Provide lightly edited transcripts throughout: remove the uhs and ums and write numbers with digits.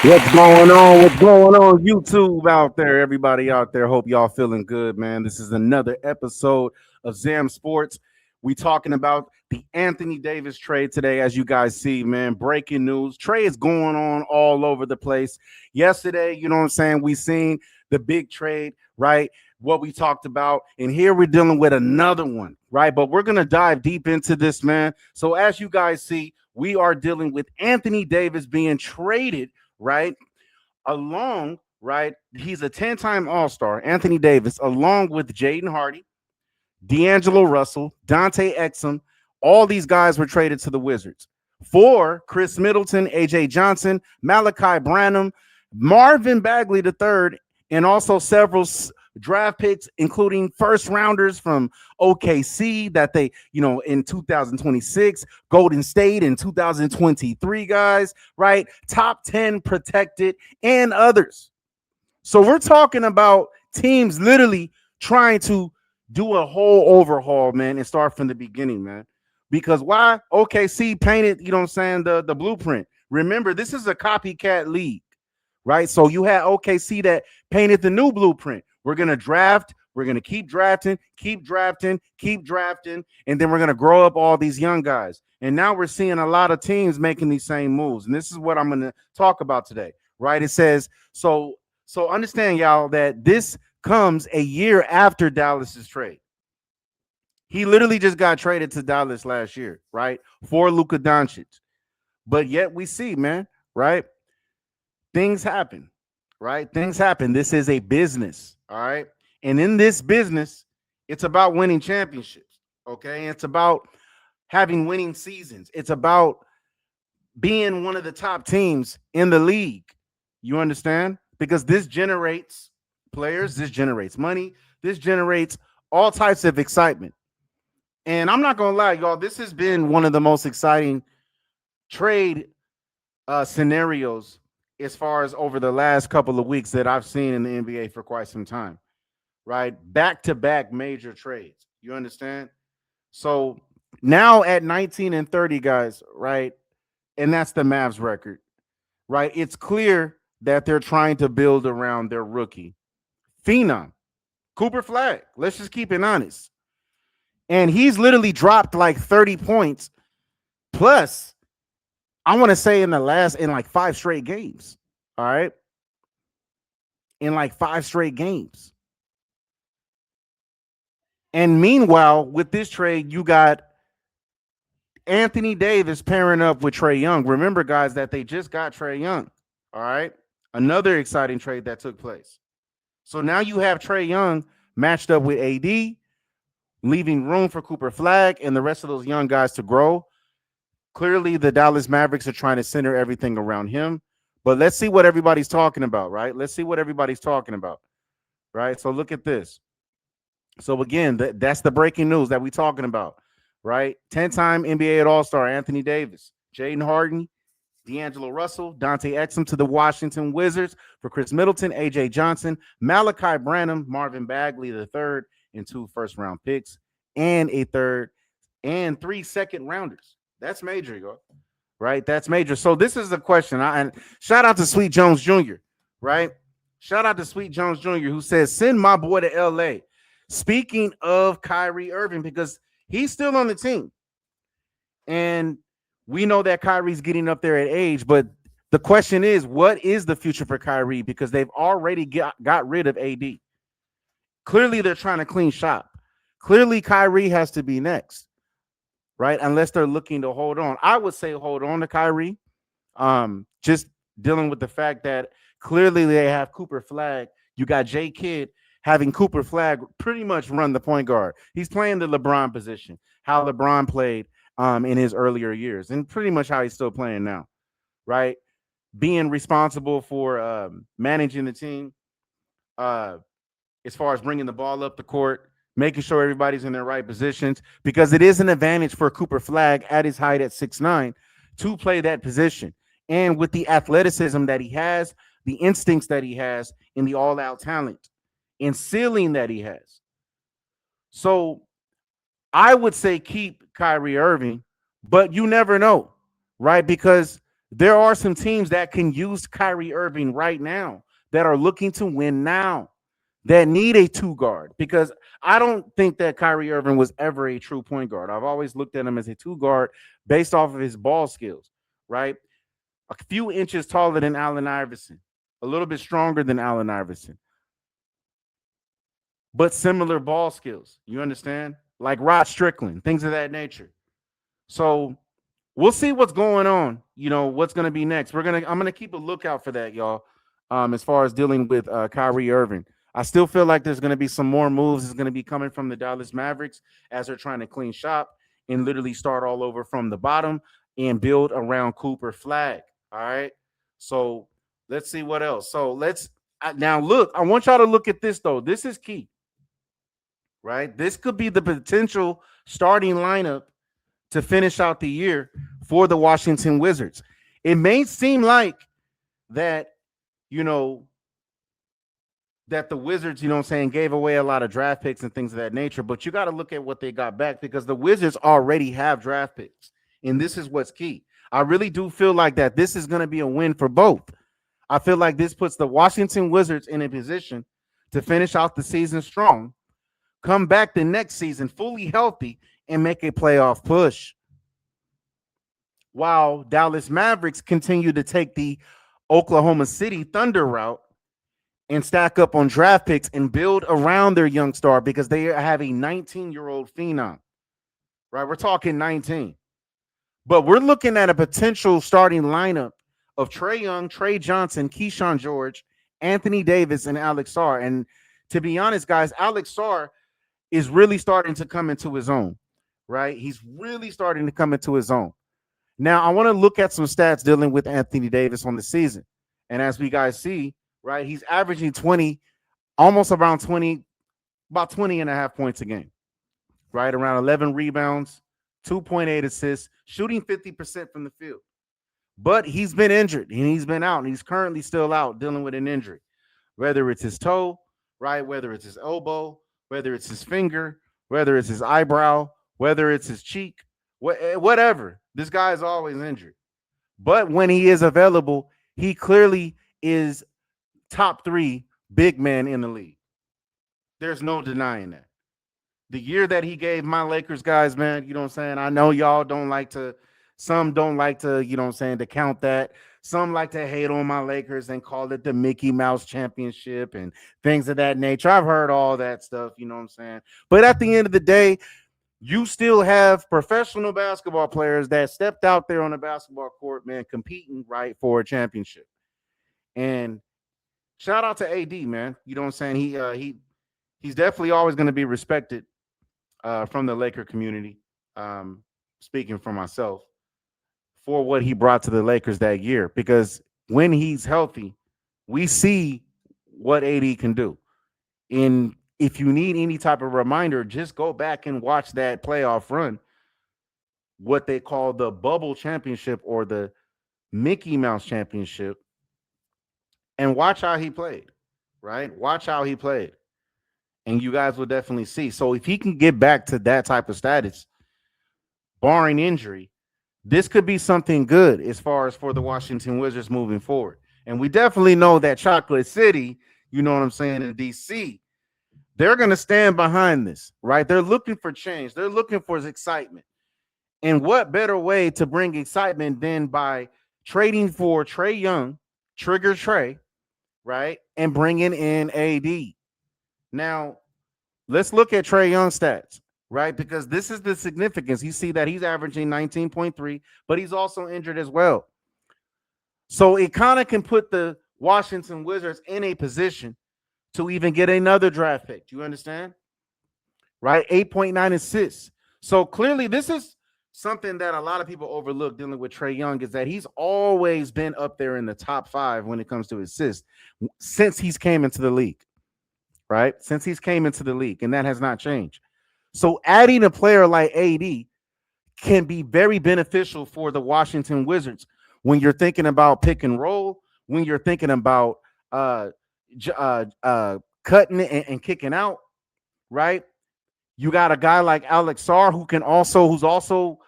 What's going on? What's going on, YouTube out there? Everybody out there, hope y'all feeling good, man. This is another episode of ZamSports. We talking about the Anthony Davis trade today, as you guys see, man. Breaking news. Trade is going on all over the place. Yesterday, you know what I'm saying? We seen the big trade, right? What we talked about, and here we're dealing with another one, right? But we're gonna dive deep into this, man. So as you guys see, we are dealing with Anthony Davis being traded, right? Along, right? He's a 10-time All-Star, Anthony Davis, along with Jaden Hardy, D'Angelo Russell, Dante Exum. All these guys were traded to the Wizards for Chris Middleton, AJ Johnson, Malachi Branham, Marvin Bagley III, and also several draft picks, including first rounders from OKC that they, in 2026, Golden State in 2023, guys, right? Top 10 protected and others. So we're talking about teams literally trying to do a whole overhaul, man, and start from the beginning, man. Because why? OKC painted, you know what I'm saying, the blueprint. Remember, this is a copycat league, right? So you had OKC that painted the new blueprint. We're going to draft. We're going to keep drafting, and then we're going to grow up all these young guys. And now we're seeing a lot of teams making these same moves. And this is what I'm going to talk about today, right? It says, so understand, y'all, that this comes a year after Dallas's trade. He literally just got traded to Dallas last year, right? For Luka Doncic. But yet we see, man, right? Things happen, right? Things happen. This is a business, all right? And in this business, it's about winning championships, okay? It's about having winning seasons. It's about being one of the top teams in the league. You understand? Because this generates players, this generates money, this generates all types of excitement. And I'm not going to lie, y'all, this has been one of the most exciting trade scenarios as far as over the last couple of weeks that I've seen in the NBA for quite some time, right? Back-to-back major trades. You understand? So now at 19 and 30, guys, right? And that's the Mavs record, right? It's clear that they're trying to build around their rookie phenom, Cooper Flag. Let's just keep it honest. And he's literally dropped like 30 points plus, I want to say in like 5 straight games. All right. In like 5 straight games. And meanwhile, with this trade, you got Anthony Davis pairing up with Trae Young. Remember, guys, that they just got Trae Young. All right. Another exciting trade that took place. So now you have Trae Young matched up with AD, leaving room for Cooper Flag and the rest of those young guys to grow. Clearly, the Dallas Mavericks are trying to center everything around him. But let's see what everybody's talking about, right? Let's see what everybody's talking about, right? So look at this. So again, that's the breaking news that we're talking about, right? 10-time NBA All-Star Anthony Davis, Jaden Harden, D'Angelo Russell, Dante Exum to the Washington Wizards for Chris Middleton, AJ Johnson, Malachi Branham, Marvin Bagley III, and 2 first-round picks, and a third and 3 second-rounders. That's major, y'all. Right? That's major. So this is the question. And shout out to Sweet Jones Jr., right? Shout out to Sweet Jones Jr., who says, send my boy to LA. Speaking of Kyrie Irving, because he's still on the team. And we know that Kyrie's getting up there at age, but the question is, what is the future for Kyrie? Because they've already got rid of AD. Clearly, they're trying to clean shop. Clearly, Kyrie has to be next. Right? Unless they're looking to hold on. I would say hold on to Kyrie. Just dealing with the fact that clearly they have Cooper Flag. You got J Kidd having Cooper Flag pretty much run the point guard. He's playing the LeBron position, how LeBron played in his earlier years, and pretty much how he's still playing now, right? Being responsible for managing the team as far as bringing the ball up the court, making sure everybody's in their right positions, because it is an advantage for Cooper Flag at his height at 6'9" to play that position. And with the athleticism that he has, the instincts that he has, and the all-out talent and ceiling that he has. So I would say keep Kyrie Irving, but you never know, right? Because There are some teams that can use Kyrie Irving right now that are looking to win now, that need a two guard, because I don't think that Kyrie Irving was ever a true point guard. I've always looked at him as a two guard based off of his ball skills, right? A few inches taller than Allen Iverson, a little bit stronger than Allen Iverson, but similar ball skills. You understand? Like Rod Strickland, things of that nature. So we'll see what's going on. What's going to be next. I'm gonna keep a lookout for that, y'all. As far as dealing with Kyrie Irving, I still feel like there's going to be some more moves that's going to be coming from the Dallas Mavericks as they're trying to clean shop and literally start all over from the bottom and build around Cooper Flag. All right. So let's see what else. So now look. I want y'all to look at this though. This is key, right? This could be the potential starting lineup to finish out the year for the Washington Wizards. It may seem like that, you know, that the Wizards, gave away a lot of draft picks and things of that nature, but you got to look at what they got back, because the Wizards already have draft picks. And this is what's key. I really do feel like that this is going to be a win for both. I feel like this puts the Washington Wizards in a position to finish out the season strong, come back the next season fully healthy, and make a playoff push. While Dallas Mavericks continue to take the Oklahoma City Thunder route and stack up on draft picks and build around their young star, because they have a 19-year-old phenom, right? We're talking 19. But we're looking at a potential starting lineup of Trae Young, Trey Johnson, Keyshawn George, Anthony Davis, and Alex Sarr. And to be honest, guys, Alex Sarr is really starting to come into his own, right? He's really starting to come into his own. Now, I want to look at some stats dealing with Anthony Davis on the season. And as we guys see, right, he's averaging 20, almost around 20, about 20 and a half points a game, right? Around 11 rebounds, 2.8 assists, shooting 50% from the field. But he's been injured and he's been out, and he's currently still out dealing with an injury, whether it's his toe, right? Whether it's his elbow, whether it's his finger, whether it's his eyebrow, whether it's his cheek, whatever. This guy is always injured. But when he is available, he clearly is top 3 big man in the league. There's no denying that. The year that he gave my Lakers guys, man, you know what I'm saying? I know y'all don't like to, some don't like to, you know what I'm saying, to count that. Some like to hate on my Lakers and call it the Mickey Mouse Championship and things of that nature. I've heard all that stuff, you know what I'm saying? But at the end of the day, you still have professional basketball players that stepped out there on the basketball court, man, competing, right, for a championship. And shout out to AD, man. You know what I'm saying? He's definitely always going to be respected from the Laker community, speaking for myself, for what he brought to the Lakers that year. Because when he's healthy, we see what AD can do. And if you need any type of reminder, just go back and watch that playoff run, what they call the bubble championship or the Mickey Mouse Championship, and watch how he played, right? Watch how he played. And you guys will definitely see. So if he can get back to that type of status, barring injury, this could be something good as far as for the Washington Wizards moving forward. And we definitely know that Chocolate City, you know what I'm saying, in DC, they're going to stand behind this, right? They're looking for change. They're looking for excitement. And what better way to bring excitement than by trading for Trae Young, Trigger Trae, right? And bringing in AD. Now, let's look at Trae Young stats, right? Because this is the significance. You see that he's averaging 19.3, but he's also injured as well. So it kind of can put the Washington Wizards in a position to even get another draft pick. Do you understand? Right? 8.9 assists. So clearly this is something that a lot of people overlook dealing with Trae Young, is that he's always been up there in the top 5 when it comes to assists since he's came into the league. Right? Since he's came into the league, and that has not changed. So adding a player like AD can be very beneficial for the Washington Wizards when you're thinking about pick and roll, when you're thinking about cutting and kicking out, right? You got a guy like Alex Sarr who's also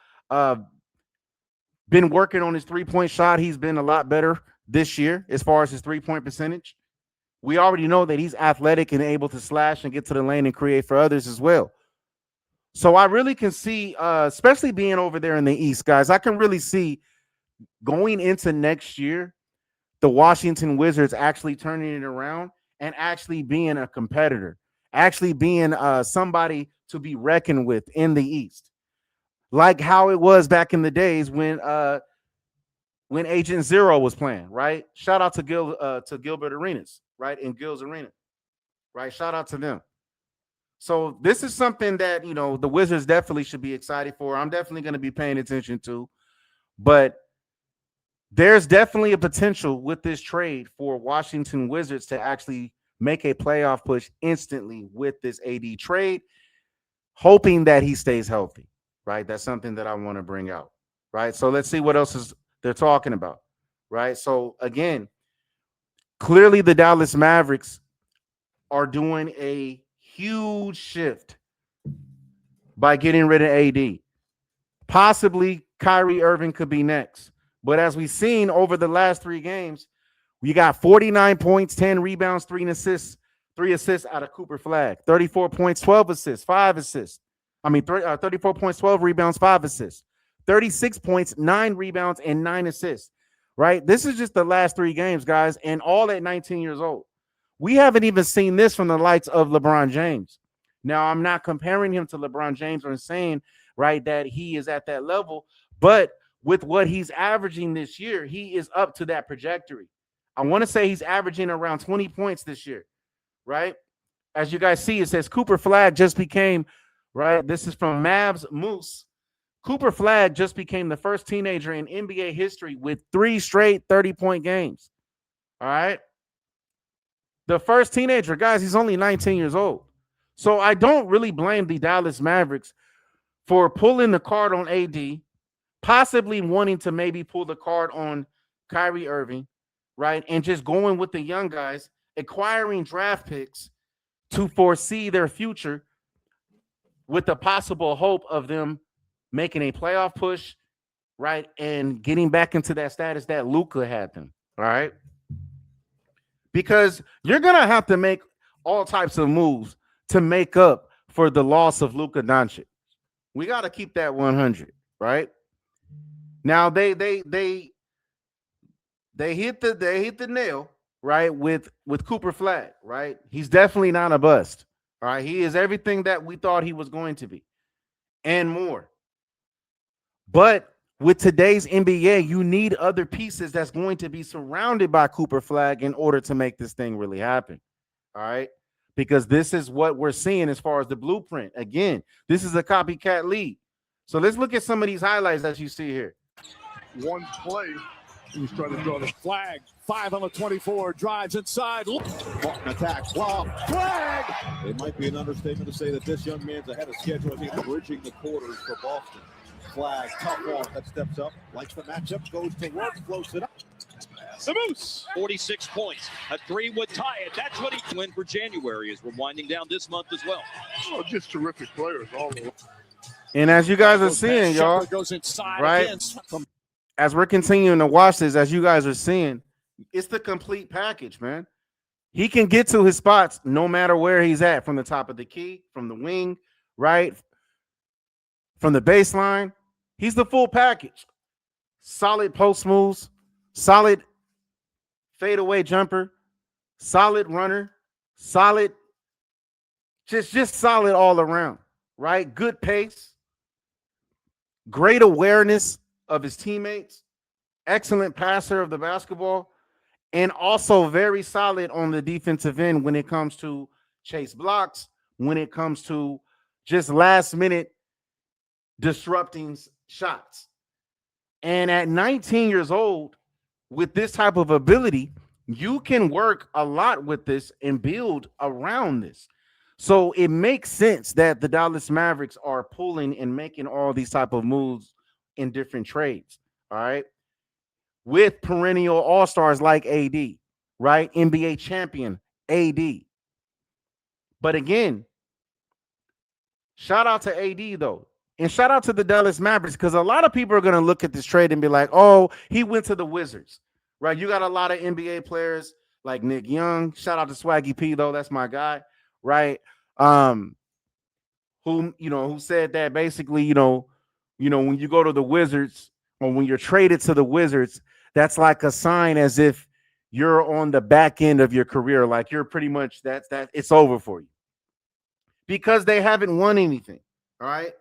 been working on his 3-point shot. He's been a lot better this year as far as his 3-point percentage. We already know that he's athletic and able to slash and get to the lane and create for others as well. So I really can see, especially being over there in the East, guys, I can really see going into next year, the Washington Wizards actually turning it around and actually being a competitor, actually being somebody to be reckoned with in the East, like how it was back in the days when Agent Zero was playing. Right? Shout out to Gilbert Arenas, right, in Gil's Arena, right? Shout out to them. So this is something that the Wizards definitely should be excited for. I'm definitely going to be paying attention to, but there's definitely a potential with this trade for Washington Wizards to actually make a playoff push instantly with this AD trade, hoping that he stays healthy, right? That's something that I want to bring out, right? So let's see what else they're talking about, right? So again, clearly the Dallas Mavericks are doing a huge shift by getting rid of AD. Possibly Kyrie Irving could be next. But as we've seen over the last 3 games, we got 49 points, 10 rebounds, 3 assists out of Cooper Flag. 34 points, 12 assists, 5 assists. 34 points, 12 rebounds, 5 assists. 36 points, 9 rebounds, and 9 assists, right? This is just the last 3 games, guys, and all at 19 years old. We haven't even seen this from the likes of LeBron James. Now, I'm not comparing him to LeBron James or saying, right, that he is at that level, but with what he's averaging this year, he is up to that trajectory. I want to say he's averaging around 20 points this year, right? As you guys see, it says Cooper Flag just became, right? This is from Mavs Moose. Cooper Flag just became the first teenager in NBA history with 3 straight 30-point games. All right. The first teenager, guys, he's only 19 years old. So I don't really blame the Dallas Mavericks for pulling the card on AD, possibly wanting to maybe pull the card on Kyrie Irving, right? And just going with the young guys, acquiring draft picks to foresee their future with the possible hope of them making a playoff push, right? And getting back into that status that Luka had them, all right? Because you're going to have to make all types of moves to make up for the loss of Luka Doncic. We got to keep that 100, right? Now they hit the nail, right, with Cooper Flag, right? He's definitely not a bust. All right, he is everything that we thought he was going to be and more. But with today's NBA, you need other pieces that's going to be surrounded by Cooper Flag in order to make this thing really happen. All right, because this is what we're seeing as far as the blueprint. Again, this is a copycat league. So let's look at some of these highlights that you see here. One play, he was trying to draw the Flag. 5 on the 24, drives inside. Martin attacks. Wow, Flag! It might be an understatement to say that this young man's ahead of schedule. I think bridging the quarters for Boston. Flag, tough one that steps up, likes the matchup, goes to work, floats it up. The Moose, 46 points. A 3 would tie it. That's what he win for January as we're winding down this month as well. Oh, just terrific players all over. And as you guys are seeing, y'all, goes inside right? Again. As we're continuing to watch this, as you guys are seeing, it's the complete package, man. He can get to his spots no matter where he's at, from the top of the key, from the wing, right? From the baseline. He's the full package. Solid post moves, solid fadeaway jumper, solid runner, solid, just solid all around, right? Good pace, great awareness of his teammates, excellent passer of the basketball, and also very solid on the defensive end when it comes to chase blocks, when it comes to just last minute disrupting shots. And at 19 years old, with this type of ability, you can work a lot with this and build around this. So it makes sense that the Dallas Mavericks are pulling and making all these type of moves in different trades, all right? With perennial all-stars like AD, right? NBA champion AD. But again, shout out to AD though. And shout out to the Dallas Mavericks, because a lot of people are going to look at this trade and be like, oh, he went to the Wizards, right? You got a lot of NBA players like Nick Young. Shout out to Swaggy P, though. That's my guy, right? Who said that basically, when you go to the Wizards or when you're traded to the Wizards, that's like a sign as if you're on the back end of your career. Like you're pretty much that it's over for you because they haven't won anything. All right.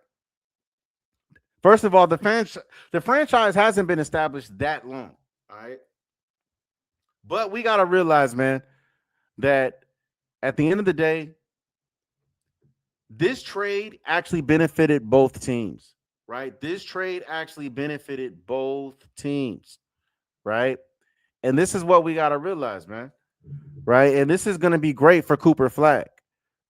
First of all, the franchise hasn't been established that long. All right. But we got to realize, man, that at the end of the day, this trade actually benefited both teams, right? This trade actually benefited both teams, right? And this is what we got to realize, man, right? And this is going to be great for Cooper Flag,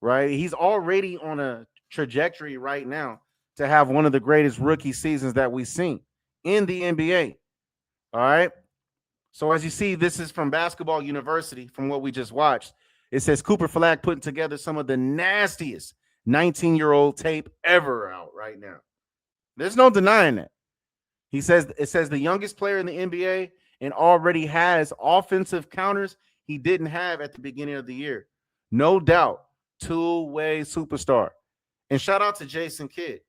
right? He's already on a trajectory right now to have one of the greatest rookie seasons that we've seen in the NBA, all right? So as you see, this is from Basketball University, from what we just watched. It says Cooper Flag putting together some of the nastiest 19-year-old tape ever out right now. There's no denying that. It says the youngest player in the NBA and already has offensive counters he didn't have at the beginning of the year. No doubt, two-way superstar. And shout out to Jason Kidd.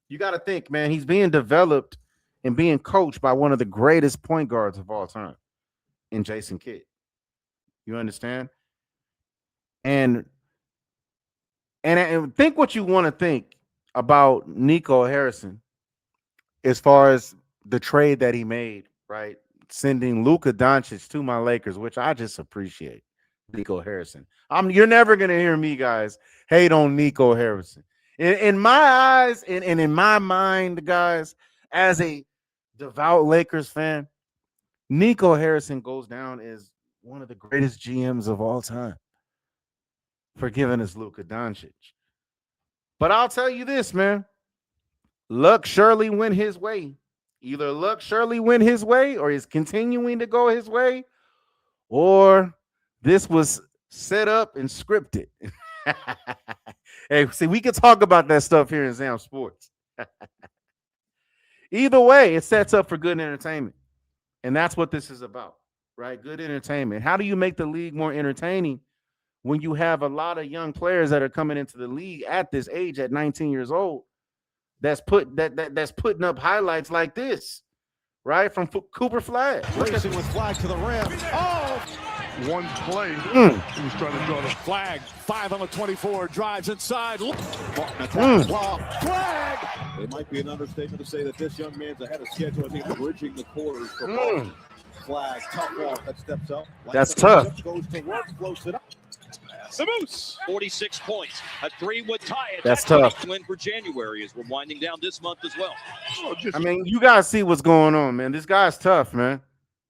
You got to think, man, he's being developed and being coached by one of the greatest point guards of all time in Jason Kidd. You understand? And think what you want to think about Nico Harrison as far as the trade that he made, right? Sending Luka Doncic to my Lakers, which I just appreciate. Nico Harrison. You're never going to hear me, guys, hate on Nico Harrison. In my eyes and in my mind, guys, as a devout Lakers fan, Nico Harrison goes down as one of the greatest GMs of all time for giving us Luka Doncic. But I'll tell you this, man. Luck surely went his way. Either luck surely went his way or is continuing to go his way, or this was set up and scripted. Hey, see, we can talk about that stuff here in ZamSports. Either way, it sets up for good entertainment. And that's what this is about, right? Good entertainment. How do you make the league more entertaining when you have a lot of young players that are coming into the league at this age, at 19 years old, that's putting up highlights like this, right? From Cooper Flag. Racing with Flag to the rim. Oh! One play. He was trying to draw the flag. 5 on the 24. Drives inside. Flag! It might be an understatement to say that this young man's ahead of schedule. I think bridging the quarters for Boston. Flag, tough walk that steps up. That's tough. Goes to work, floats it up. The Moose. 46 points. A 3 would tie it. That's tough. Win for January as we're winding down this month as well. I mean, you guys see what's going on, man. This guy's tough, man.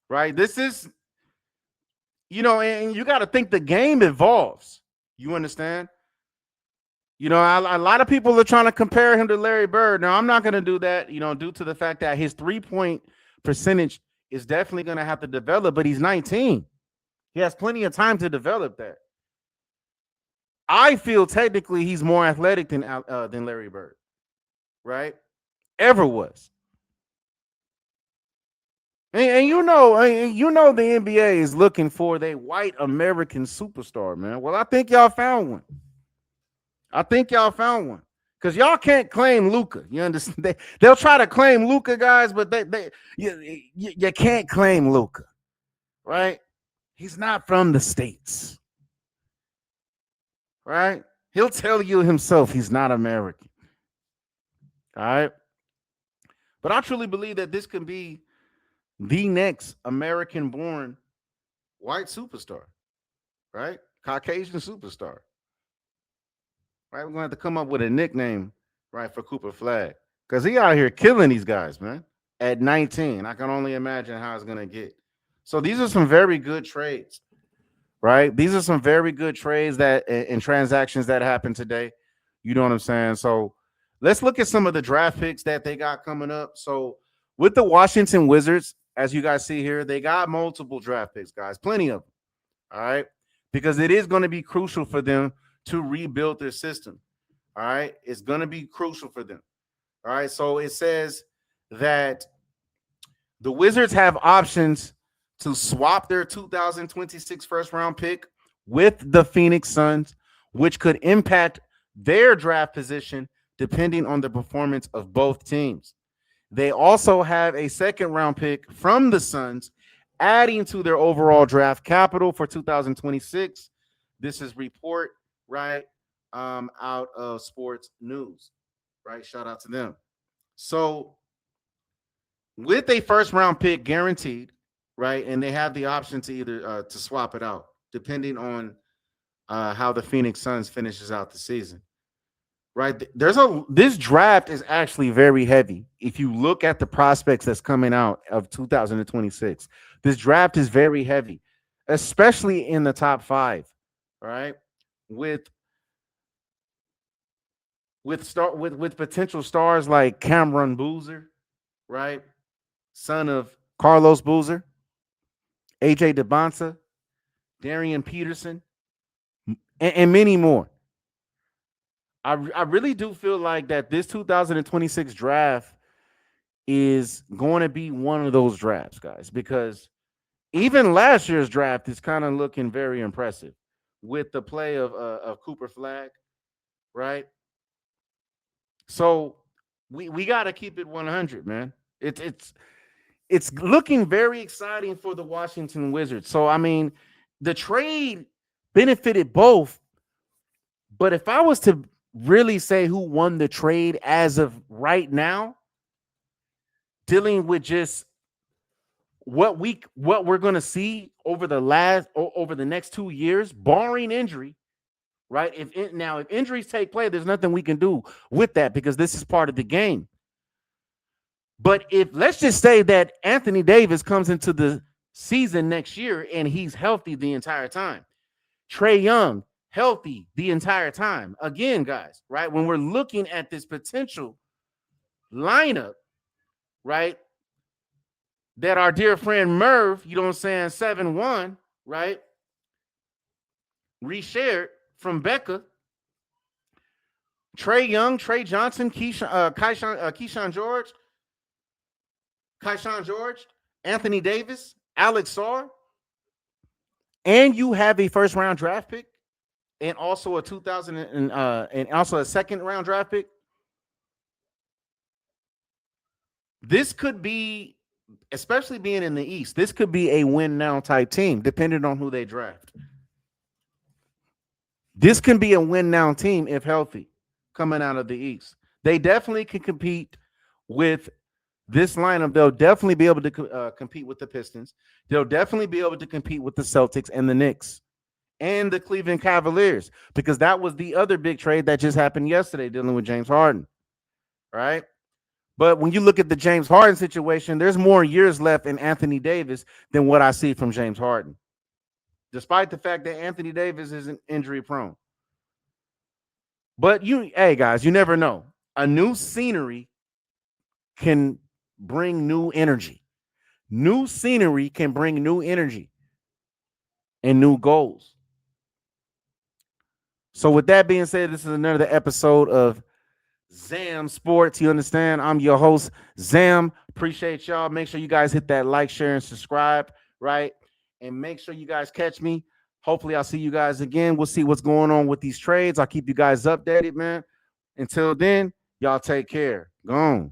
Right? This is, and you got to think the game evolves. You understand? A lot of people are trying to compare him to Larry Bird. Now, I'm not going to do that, due to the fact that his 3-point percentage is definitely going to have to develop, but he's 19. He has plenty of time to develop that. I feel technically he's more athletic than Larry Bird, right? Ever was. And the NBA is looking for their white American superstar, man. Well, I think y'all found one. Because y'all can't claim Luka. You understand? They'll try to claim Luka, guys, but you can't claim Luka, right? He's not from the States. Right? He'll tell you himself he's not American. All right? But I truly believe that this can be the next American-born white superstar, right? Caucasian superstar. Right? We're going to have to come up with a nickname, right, for Cooper Flag. Because he out here killing these guys, man, at 19. I can only imagine how it's going to get. So these are some very good trades. Right? These are some very good trades and transactions that happened today. You know what I'm saying? So let's look at some of the draft picks that they got coming up. So with the Washington Wizards, as you guys see here, they got multiple draft picks, guys, plenty of them. All right? Because it is going to be crucial for them to rebuild their system. All right? It's going to be crucial for them. All right. So it says that the Wizards have options to swap their 2026 first round pick with the Phoenix Suns, which could impact their draft position depending on the performance of both teams. They also have a second round pick from the Suns, adding to their overall draft capital for 2026. This is report, right, out of Sports News, right? Shout out to them. So, with a first round pick guaranteed, right, and they have the option to either to swap it out depending on how the Phoenix Suns finishes out the season. Right, this draft is actually very heavy. If you look at the prospects that's coming out of 2026, this draft is very heavy, especially in the top 5. All right, with potential stars like Cameron Boozer, right, son of Carlos Boozer, AJ DeBonsa, Darian Peterson, and many more. I really do feel like that this 2026 draft is going to be one of those drafts, guys, because even last year's draft is kind of looking very impressive with the play of Cooper Flag, right? So we got to keep it 100, man. It's looking very exciting for the Washington Wizards. So I mean, the trade benefited both, but if I was to really say who won the trade as of right now, dealing with just what we're going to see over the next 2 years, barring injury, right? If injuries take place, there's nothing we can do with that because this is part of the game. But if let's just say that Anthony Davis comes into the season next year and he's healthy the entire time, Trae Young healthy the entire time. Again, guys, right? When we're looking at this potential lineup, right? That our dear friend Merv, you know what I'm saying, 7-1, right? Reshared from Becca. Trae Young, Trey Johnson, Keyshawn George, Anthony Davis, Alex Sarr, and you have a first round draft pick, and also and also a second round draft pick. This could be, especially being in the East, this could be a win now type team, depending on who they draft. This can be a win now team if healthy, coming out of the East. They definitely can compete with this lineup. They'll definitely be able to compete with the Pistons. They'll definitely be able to compete with the Celtics and the Knicks and the Cleveland Cavaliers, because that was the other big trade that just happened yesterday dealing with James Harden, right? But when you look at the James Harden situation, there's more years left in Anthony Davis than what I see from James Harden, despite the fact that Anthony Davis isn't injury prone. But hey guys, you never know. A new scenery can bring new energy. New scenery can bring new energy and new goals. So with that being said, this is another episode of ZamSports. You understand? I'm your host, Zam. Appreciate y'all. Make sure you guys hit that like, share, and subscribe, right? And make sure you guys catch me. Hopefully, I'll see you guys again. We'll see what's going on with these trades. I'll keep you guys updated, man. Until then, y'all take care. Gone.